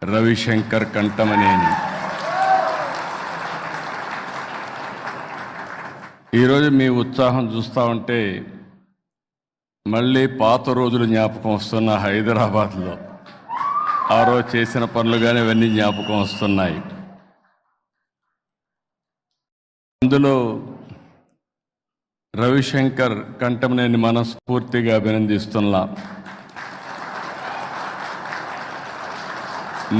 రవిశంకర్ కంటమనేని. ఈరోజు మీ ఉత్సాహం చూస్తూ ఉంటే మళ్ళీ పాత రోజులు జ్ఞాపకం వస్తున్న హైదరాబాద్లో ఆ రోజు చేసిన పనులు కానీ ఇవన్నీ జ్ఞాపకం వస్తున్నాయి. అందులో రవిశంకర్ కంటమనేని మనస్ఫూర్తిగా అభినందిస్తున్నా.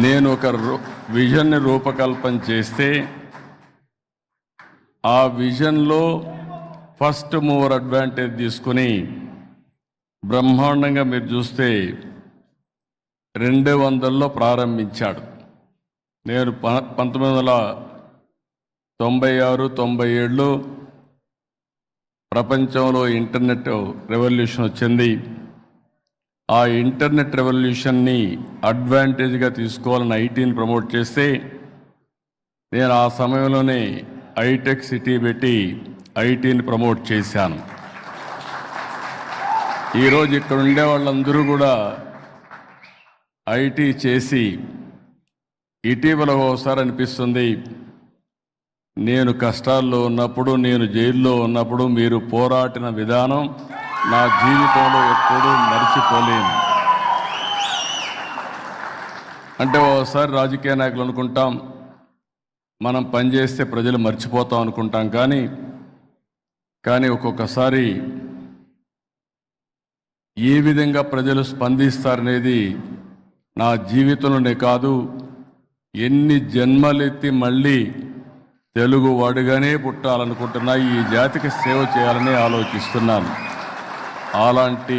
నేను ఒక విజన్ని రూపకల్పన చేస్తే ఆ విజన్లో ఫస్ట్ మూవర్ అడ్వాంటేజ్ తీసుకుని బ్రహ్మాండంగా మీరు చూస్తే 2000లో ప్రారంభించాడు. నేను 1996-97లో ప్రపంచంలో ఇంటర్నెట్ రెవల్యూషన్ వచ్చింది. ఆ ఇంటర్నెట్ రెవల్యూషన్ని అడ్వాంటేజ్గా తీసుకోవాలని ఐటీని ప్రమోట్ చేస్తే నేను ఆ సమయంలోనే ఐటెక్ సిటీ పెట్టి ఐటీని ప్రమోట్ చేశాను. ఈరోజు ఇక్కడ ఉండే వాళ్ళందరూ కూడా ఐటీ చేసి ఇటీవల ఒకసారి అనిపిస్తుంది, నేను కష్టాల్లో ఉన్నప్పుడు, నేను జైల్లో ఉన్నప్పుడు మీరు పోరాడిన విధానం నా జీవితంలో ఎప్పుడూ మర్చిపోలేను. అంటే ఒకసారి రాజకీయ నాయకులు అనుకుంటాం మనం పనిచేస్తే ప్రజలు మర్చిపోతాం అనుకుంటాం, కానీ ఒక్కొక్కసారి ఏ విధంగా ప్రజలు స్పందిస్తారనేది నా జీవితంలోనే కాదు, ఎన్ని జన్మలెత్తి మళ్ళీ తెలుగు వాడుగానే పుట్టాలనుకుంటున్నా, ఈ జాతికి సేవ చేయాలని ఆలోచిస్తున్నాను. అలాంటి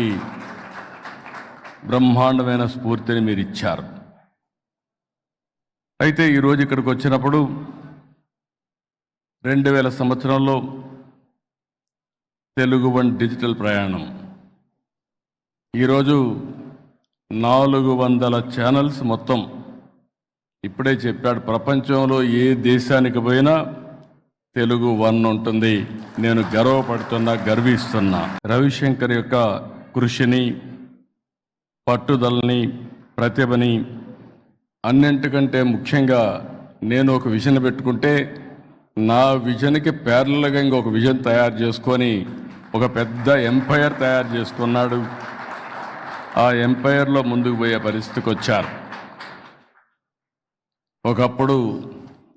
బ్రహ్మాండమైన స్ఫూర్తిని మీరు ఇచ్చారు. అయితే ఈరోజు ఇక్కడికి వచ్చినప్పుడు 2000 సంవత్సరంలో తెలుగు వన్ డిజిటల్ ప్రయాణం, ఈరోజు 400 ఛానల్స్ మొత్తం. ఇప్పుడే చెప్పాడు, ప్రపంచంలో ఏ దేశానికి పోయినా తెలుగు వన్ ఉంటుంది. నేను గర్వపడుతున్నా, గర్విస్తున్నా. రవిశంకర్ యొక్క కృషిని, పట్టుదలని, ప్రతిభని, అన్నింటికంటే ముఖ్యంగా నేను ఒక విజన్ పెట్టుకుంటే నా విజన్కి ప్యారలల్గా ఇంకొక విజన్ తయారు చేసుకొని ఒక పెద్ద ఎంపైర్ తయారు చేసుకున్నాడు. ఆ ఎంపైర్లో ముందుకు పోయే పరిస్థితికి వచ్చారు. ఒకప్పుడు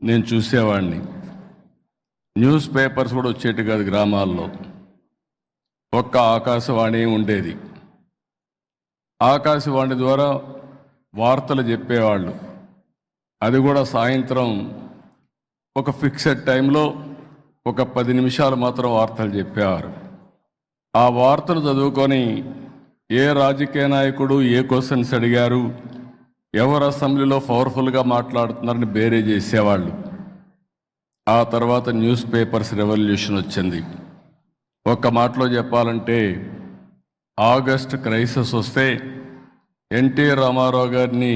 నేను చూసేవాడిని, న్యూస్ పేపర్స్ కూడా వచ్చేటి కాదు గ్రామాల్లో, ఒక్క ఆకాశవాణి ఉండేది. ఆకాశవాణి ద్వారా వార్తలు చెప్పేవాళ్ళు, అది కూడా సాయంత్రం ఒక ఫిక్స్డ్ టైంలో ఒక 10 నిమిషాలు మాత్రం వార్తలు చెప్పేవారు. ఆ వార్తలు చదువుకొని ఏ రాజకీయ నాయకుడు ఏ క్వశ్చన్స్ అడిగారు, ఎవరు అసెంబ్లీలో పవర్ఫుల్గా మాట్లాడుతున్నారని బేరే చేసేవాళ్ళు. ఆ తర్వాత న్యూస్ పేపర్స్ రెవల్యూషన్ వచ్చింది. ఒక్క మాటలో చెప్పాలంటే ఆగస్ట్ క్రైసిస్ వస్తే ఎన్టీ రామారావు గారిని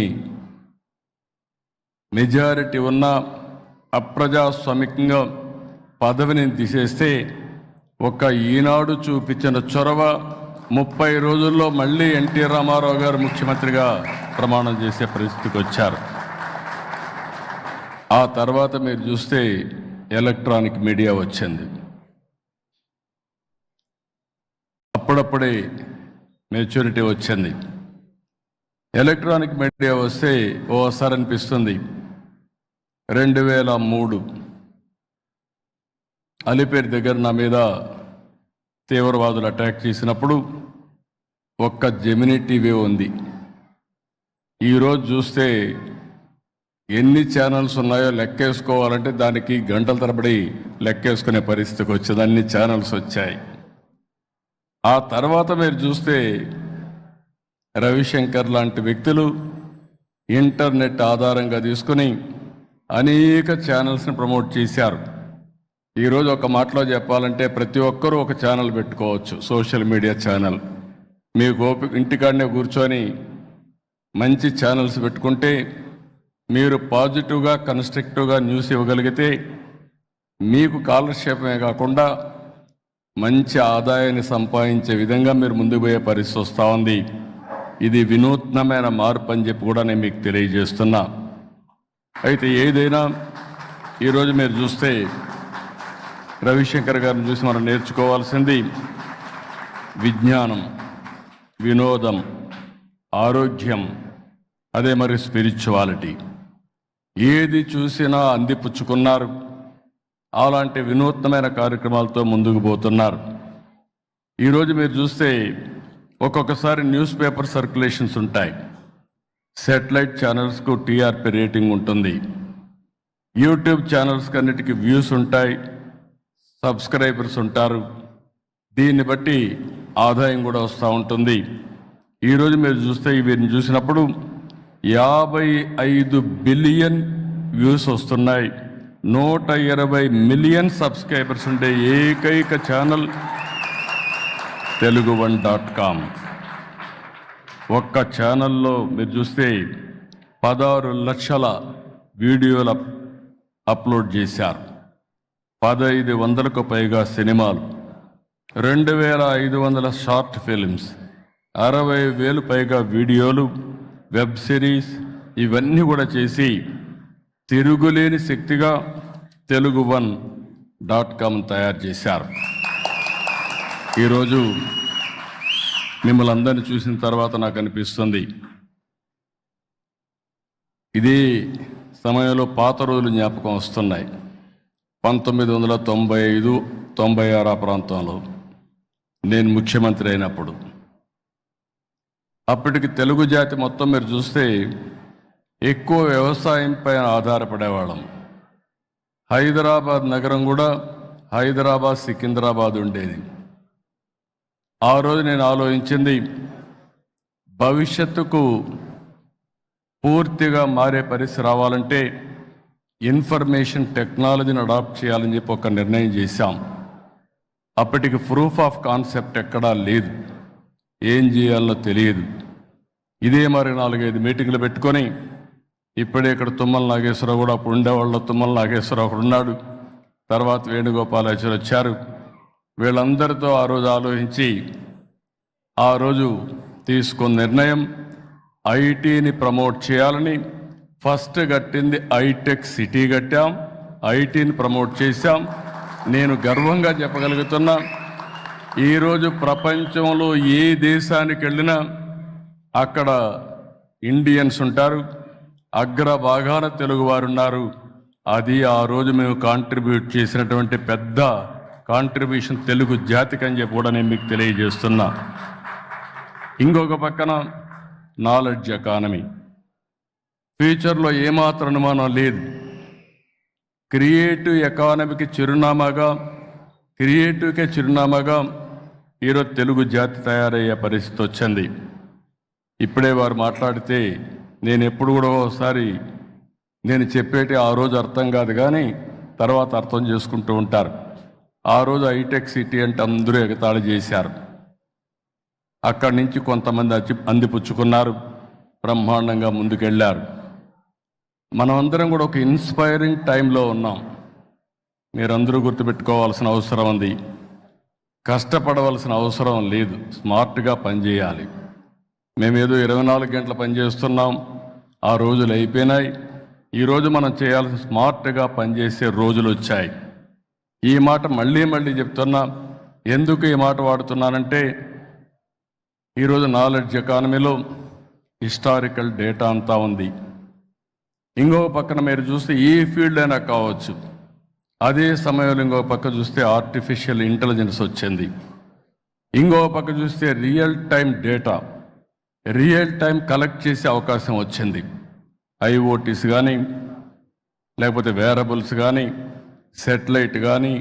మెజారిటీ ఉన్న అప్రజాస్వామికంగా పదవిని తీసేస్తే ఒక ఈనాడు చూపించిన చొరవ 30 రోజుల్లో మళ్ళీ ఎన్టీ రామారావు గారు ముఖ్యమంత్రిగా ప్రమాణం చేసే పరిస్థితికి వచ్చారు. ఆ తర్వాత మీరు చూస్తే ఎలక్ట్రానిక్ మీడియా వచ్చింది. అప్పుడప్పుడే మెచ్యూరిటీ వచ్చింది. ఎలక్ట్రానిక్ మీడియా వస్తే ఓసారి అనిపిస్తుంది, 2003 అలిపేరు దగ్గర నా మీద తీవ్రవాదులు అటాక్ చేసినప్పుడు ఒక్క జెమినీ టీవీ ఉంది. ఈరోజు చూస్తే ఎన్ని ఛానల్స్ ఉన్నాయో లెక్కేసుకోవాలంటే దానికి గంటల తరబడి లెక్కేసుకునే పరిస్థితికి వచ్చింది. అన్ని ఛానల్స్ వచ్చాయి. ఆ తర్వాత మీరు చూస్తే రవిశంకర్ లాంటి వ్యక్తులు ఇంటర్నెట్ ఆధారంగా తీసుకుని అనేక ఛానల్స్ని ప్రమోట్ చేశారు. ఈరోజు ఒక మాటలో చెప్పాలంటే ప్రతి ఒక్కరూ ఒక ఛానల్ పెట్టుకోవచ్చు, సోషల్ మీడియా ఛానల్. మీకు ఇంటికాడనే కూర్చొని మంచి ఛానల్స్ పెట్టుకుంటే మీరు పాజిటివ్గా, కన్స్ట్రక్టివ్గా న్యూస్ ఇవ్వగలిగితే మీకు కాలక్షేపమే కాకుండా మంచి ఆదాయాన్ని సంపాదించే విధంగా మీరు ముందుకు పోయే పరిస్థితి వస్తూ ఉంది. ఇది వినూత్నమైన మార్పు అని చెప్పి కూడా నేను మీకు తెలియజేస్తున్నా. అయితే ఏదైనా ఈరోజు మీరు చూస్తే రవిశంకర్ గారిని చూసి మనం నేర్చుకోవాల్సింది విజ్ఞానం, వినోదం, ఆరోగ్యం, అదే మరి స్పిరిచువాలిటీ. ఏది చూసినా అందిపుచ్చుకున్నారు. అలాంటి వినూత్నమైన కార్యక్రమాలతో ముందుకు పోతున్నారు. ఈరోజు మీరు చూస్తే ఒక్కొక్కసారి న్యూస్ పేపర్ సర్క్యులేషన్స్ ఉంటాయి. శాటిలైట్ ఛానల్స్కు టీఆర్పీ రేటింగ్ ఉంటుంది. యూట్యూబ్ ఛానల్స్కి అన్నిటికీ వ్యూస్ ఉంటాయి, సబ్స్క్రైబర్స్ ఉంటారు. దీన్ని బట్టి ఆదాయం కూడా వస్తూ ఉంటుంది. ఈరోజు మీరు చూస్తే వీరిని చూసినప్పుడు 55 బిలియన్ వ్యూస్ వస్తున్నాయి. 120 మిలియన్ సబ్స్క్రైబర్స్ ఉండే ఏకైక ఛానల్ telugu1.com. ఒక్క ఛానల్లో మీరు చూస్తే 16 లక్షల వీడియోలు అప్లోడ్ చేశారు. 1500కు పైగా సినిమాలు, 2500 షార్ట్ ఫిల్మ్స్, 60,000 పైగా వీడియోలు, వెబ్ సిరీస్, ఇవన్నీ కూడా చేసి తిరుగులేని శక్తిగా telugu1.com తయారు చేశారు. ఈరోజు మిమ్మల్ని అందరినీ చూసిన తర్వాత నాకు అనిపిస్తుంది, ఇదే సమయంలో పాత రోజులు జ్ఞాపకం వస్తున్నాయి. 1995-96 ఆ ప్రాంతంలో నేను ముఖ్యమంత్రి అయినప్పుడు, అప్పటికి తెలుగు జాతి మొత్తం మీరు చూస్తే ఎక్కువ వ్యవసాయం పైన ఆధారపడేవాళ్ళం. హైదరాబాద్ నగరం కూడా హైదరాబాద్ సికింద్రాబాద్ ఉండేది. ఆ రోజు నేను ఆలోచించింది, భవిష్యత్తుకు పూర్తిగా మారే పరిస్థితి రావాలంటే ఇన్ఫర్మేషన్ టెక్నాలజీని అడాప్ట్ చేయాలని చెప్పి ఒక నిర్ణయం చేశాం. అప్పటికి ప్రూఫ్ ఆఫ్ కాన్సెప్ట్ ఎక్కడా లేదు, ఏం చేయాలో తెలియదు. ఇదే మరి 4-5 మీటింగ్లు పెట్టుకొని, ఇప్పుడే ఇక్కడ తుమ్మల నాగేశ్వరరావు కూడా అప్పుడు ఉండేవాళ్ళు, తుమ్మల నాగేశ్వరరావు ఒకడు ఉన్నాడు, తర్వాత వేణుగోపాలాచారి వచ్చారు. వీళ్ళందరితో ఆ రోజు ఆలోచించి ఆ రోజు తీసుకున్న నిర్ణయం ఐటీని ప్రమోట్ చేయాలని. ఫస్ట్ కట్టింది ఐటెక్ సిటీ కట్టాం, ఐటీని ప్రమోట్ చేశాం. నేను గర్వంగా చెప్పగలుగుతున్నా, ఈరోజు ప్రపంచంలో ఏ దేశానికి వెళ్ళినా అక్కడ ఇండియన్స్ ఉంటారు, అగ్రభాగాన తెలుగువారు ఉన్నారు. అది ఆ రోజు మేము కాంట్రిబ్యూట్ చేసినటువంటి పెద్ద కాంట్రిబ్యూషన్ తెలుగు జాతికి అని చెప్పి కూడా నేను మీకు తెలియజేస్తున్నా. ఇంకొక పక్కన నాలెడ్జ్ ఎకానమీ. ఫ్యూచర్లో ఏమాత్రం అనుమానం లేదు, క్రియేటివ్ ఎకానమీకి క్రియేటివ్కే చిరునామాగా ఈరోజు తెలుగు జాతి తయారయ్యే పరిస్థితి వచ్చింది. ఇప్పుడే వారు మాట్లాడితే నేను ఎప్పుడు కూడా ఒకసారి నేను చెప్పేటి ఆ రోజు అర్థం కాదు, కానీ తర్వాత అర్థం చేసుకుంటూ ఉంటారు. ఆ రోజు హైటెక్ సిటీ అంటే అందరూ ఎగతాళి చేశారు. అక్కడి నుంచి కొంతమంది అందిపుచ్చుకున్నారు, బ్రహ్మాండంగా ముందుకెళ్ళారు. మనమందరం కూడా ఒక ఇన్స్పైరింగ్ టైంలో ఉన్నాం. మీరందరూ గుర్తుపెట్టుకోవాల్సిన అవసరం ఉంది. కష్టపడవలసిన అవసరం లేదు, స్మార్ట్గా పనిచేయాలి. మేమేదో 24 గంటలు పనిచేస్తున్నాం, ఆ రోజులు అయిపోయినాయి. ఈరోజు మనం చేయాల్సిన స్మార్ట్గా పనిచేసే రోజులు వచ్చాయి. ఈ మాట మళ్ళీ చెప్తున్నా. ఎందుకు ఈ మాట వాడుతున్నానంటే, ఈరోజు నాలెడ్జ్ ఎకానమీలో హిస్టారికల్ డేటా అంతా ఉంది. ఇంకో పక్కన మీరు చూస్తే ఏ ఫీల్డ్ అయినా కావచ్చు, అదే సమయంలో ఇంకో పక్క చూస్తే ఆర్టిఫిషియల్ ఇంటెలిజెన్స్ వచ్చింది. ఇంకో పక్క చూస్తే real time data, real time collect చేసే అవకాశం వచ్చింది. ఐఓటీస్ కానీ, లేకపోతే వేరబుల్స్ కానీ, శాటిలైట్ కానీ,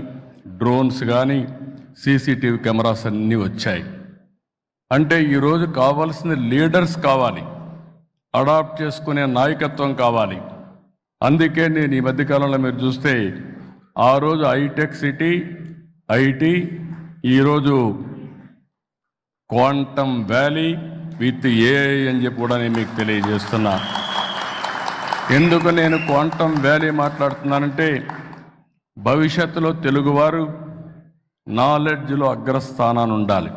డ్రోన్స్ కానీ, సీసీటీవీ కెమెరాస్ అన్నీ వచ్చాయి. అంటే ఈరోజు కావాల్సిన లీడర్స్ కావాలి, అడాప్ట్ చేసుకునే నాయకత్వం కావాలి. అందుకే నేను ఈ మధ్యకాలంలో మీరు చూస్తే ఆ రోజు హైటెక్ సిటీ, ఐటీ, ఈరోజు క్వాంటమ్ వ్యాలీ విత్ ఏఐ అని చెప్పి కూడా నేను మీకు తెలియజేస్తున్నా. ఎందుకు నేను క్వాంటమ్ వ్యాలీ మాట్లాడుతున్నానంటే, భవిష్యత్తులో తెలుగువారు నాలెడ్జ్లో అగ్రస్థానాన్ని ఉండాలి.